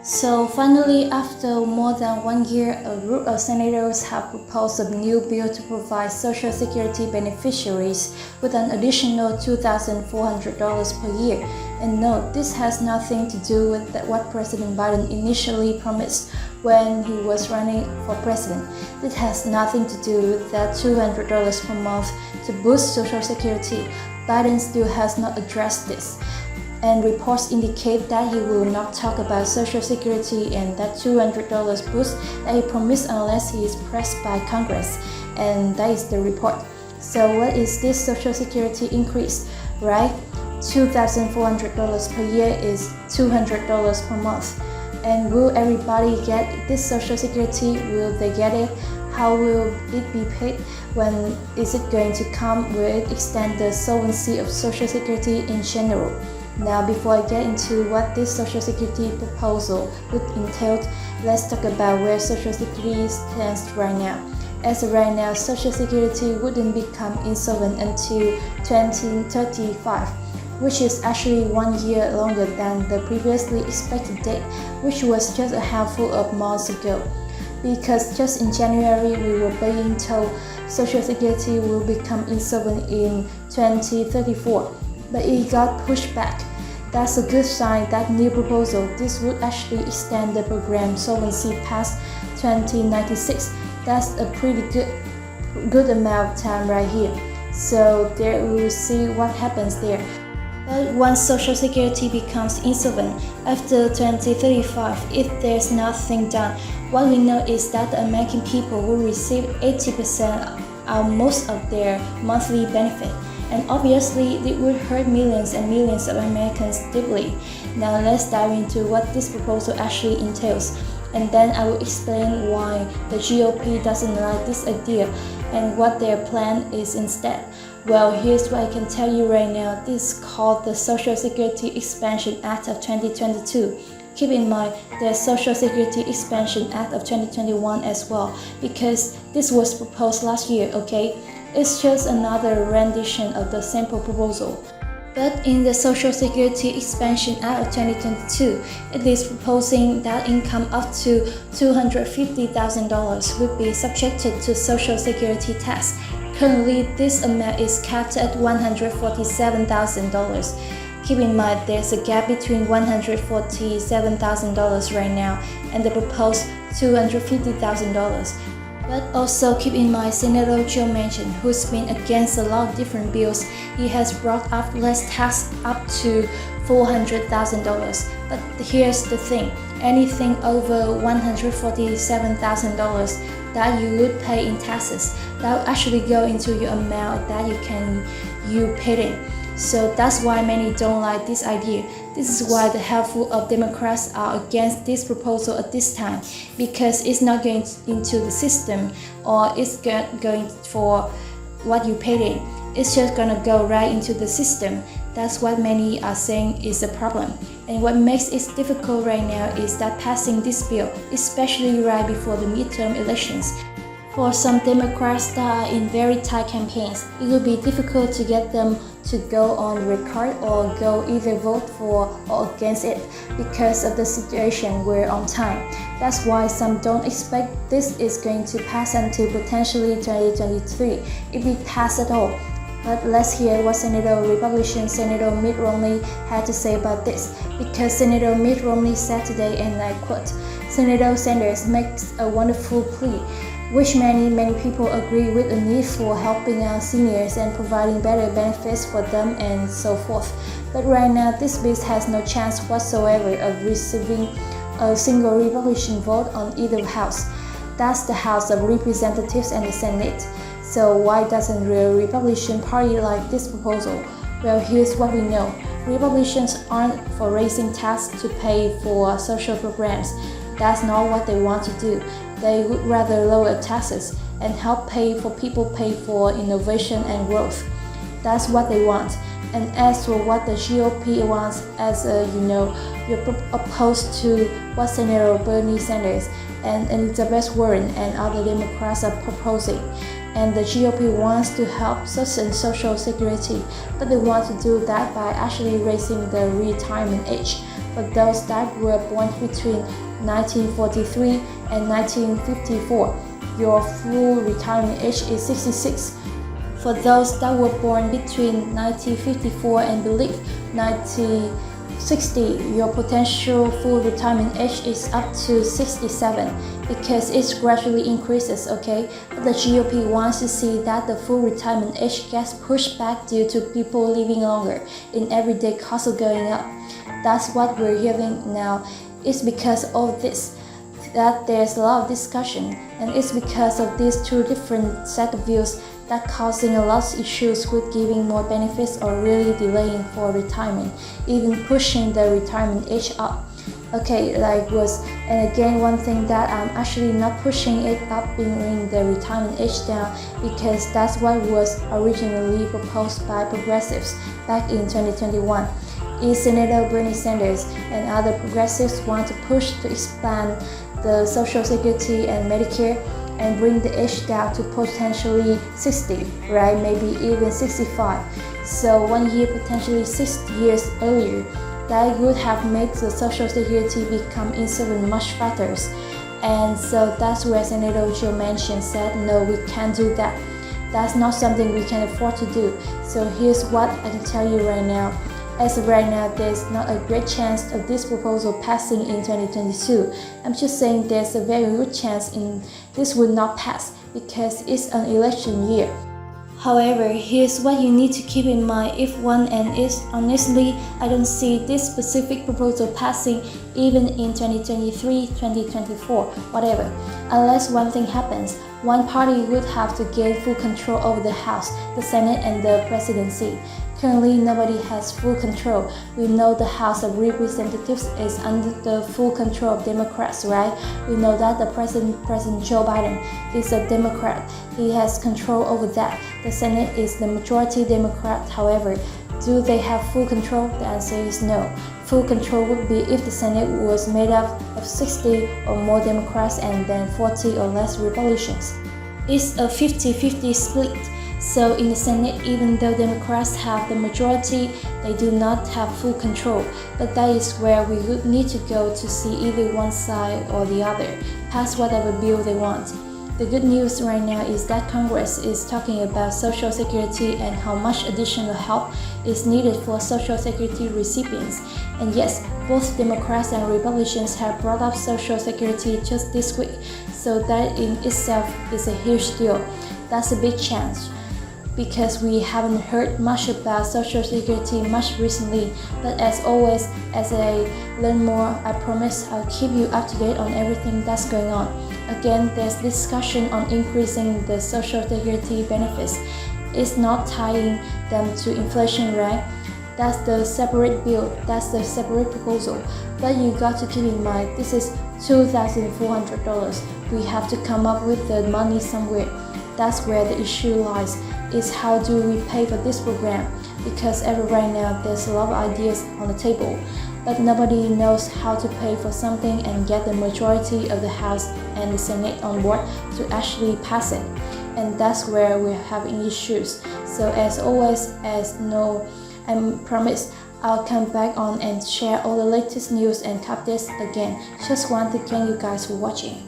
So finally, after more than 1 year, a group of senators have proposed a new bill to provide Social Security beneficiaries with an additional $2,400 per year. And note, this has nothing to do with what President Biden initially promised when he was running for president. It has nothing to do with that $200 per month to boost Social Security. Biden still has not addressed this. And reports indicate that he will not talk about Social Security and that $200 boost that he promised unless he is pressed by Congress. And that is the report. So what is this Social Security increase, right? $2,400 per year is $200 per month. And will everybody get this Social Security? Will they get it? How will it be paid? When is it going to come? Will it extend the solvency of Social Security in general? Now, before I get into what this Social Security proposal would entail, let's talk about where Social Security stands right now. As of right now, Social Security wouldn't become insolvent until 2035, which is actually 1 year longer than the previously expected date, which was just a handful of months ago. Because just in January, we were being told Social Security will become insolvent in 2034, but it got pushed back. That's a good sign. That new proposal, this would actually extend the program solvency past 2096. That's a pretty good amount of time right here. So there we'll see what happens there. But once Social Security becomes insolvent after 2035, if there's nothing done, what we know is that the American people will receive 80% of most of their monthly benefit. And obviously, it would hurt millions and millions of Americans deeply. Now let's dive into what this proposal actually entails. And then I will explain why the GOP doesn't like this idea and what their plan is instead. Well, here's what I can tell you right now. This is called the Social Security Expansion Act of 2022. Keep in mind the Social Security Expansion Act of 2021 as well, because this was proposed last year, okay? It's just another rendition of the sample proposal. But in the Social Security Expansion Act of 2022, it is proposing that income up to $250,000 will be subjected to Social Security tax. Currently, this amount is capped at $147,000. Keep in mind there's a gap between $147,000 right now and the proposed $250,000. But also keep in mind Senator Joe Manchin, who's been against a lot of different bills, he has brought up less tax up to $400,000. But here's the thing, anything over $147,000 that you would pay in taxes, that will actually go into your amount that you paid in. So that's why many don't like this idea. This is why the handful of Democrats are against this proposal at this time, because it's not going into the system or it's going for what you paid in. It's just gonna go right into the system. That's what many are saying is a problem. And what makes it difficult right now is that passing this bill, especially right before the midterm elections. For some Democrats that are in very tight campaigns, it will be difficult to get them to go on record or go either vote for or against it because of the situation we're on time. That's why some don't expect this is going to pass until potentially 2023, if it passes at all. But let's hear what Republican Senator Mitt Romney had to say about this, because Senator Mitt Romney said today, and I quote, "Senator Sanders makes a wonderful plea, which many people agree with, a need for helping our seniors and providing better benefits for them and so forth. But right now, this bill has no chance whatsoever of receiving a single Republican vote on either house. That's the House of Representatives and the Senate. So why doesn't the Republican Party like this proposal? Well, here's what we know. Republicans aren't for raising taxes to pay for social programs. That's not what they want to do. They would rather lower taxes and help pay for innovation and growth. That's what they want. And as for what the GOP wants, you're opposed to what Senator Bernie Sanders and Elizabeth Warren and other Democrats are proposing. And the GOP wants to help sustain Social Security, but they want to do that by actually raising the retirement age. for those that were born between 1943 and 1954. Your full retirement age is 66. For those that were born between 1954 and believe 1960, your potential full retirement age is up to 67 because it gradually increases, okay? But the GOP wants to see that the full retirement age gets pushed back due to people living longer and everyday costs are going up. That's what we're hearing now. It's because of this that there's a lot of discussion, and it's because of these two different set of views that causing a lot of issues with giving more benefits or really delaying for retirement, even pushing the retirement age up. Okay, and again, one thing that I'm actually not pushing it up, bringing the retirement age down, because that's what was originally proposed by progressives back in 2021. Senator Bernie Sanders and other progressives want to push to expand the Social Security and Medicare and bring the age down to potentially 60, right? Maybe even 65. So 1 year, potentially 6 years earlier, that would have made the Social Security become insolvent much faster. And so that's where Senator Joe Manchin said, no, we can't do that. That's not something we can afford to do. So here's what I can tell you right now. As of right now, there's not a great chance of this proposal passing in 2022. I'm just saying there's a very good chance this will not pass because it's an election year. However, here's what you need to keep in mind if one and is honestly, I don't see this specific proposal passing even in 2023, 2024, whatever. Unless one thing happens, one party would have to gain full control over the House, the Senate, and the presidency. Currently, nobody has full control. We know the House of Representatives is under the full control of Democrats, right? We know that the President Joe Biden is a Democrat. He has control over that. The Senate is the majority Democrat. However, do they have full control? The answer is no. Full control would be if the Senate was made up of 60 or more Democrats and then 40 or less Republicans. It's a 50-50 split. So in the Senate, even though Democrats have the majority, they do not have full control. But that is where we would need to go to see either one side or the other pass whatever bill they want. The good news right now is that Congress is talking about Social Security and how much additional help is needed for Social Security recipients. And yes, both Democrats and Republicans have brought up Social Security just this week, so that in itself is a huge deal. That's a big chance, because we haven't heard much about Social Security much recently. But as always, as I learn more, I promise I'll keep you up to date on everything that's going on. Again, there's discussion on increasing the Social Security benefits. It's not tying them to inflation, right? That's the separate bill, that's the separate proposal. But you got to keep in mind, this is $2,400. We have to come up with the money somewhere. That's where the issue lies, is how do we pay for this program? Because as of right now, there's a lot of ideas on the table, but nobody knows how to pay for something and get the majority of the House and the Senate on board to actually pass it. And that's where we're having issues. So as always, I promise I'll come back on and share all the latest news and updates again. Just want to thank you guys for watching.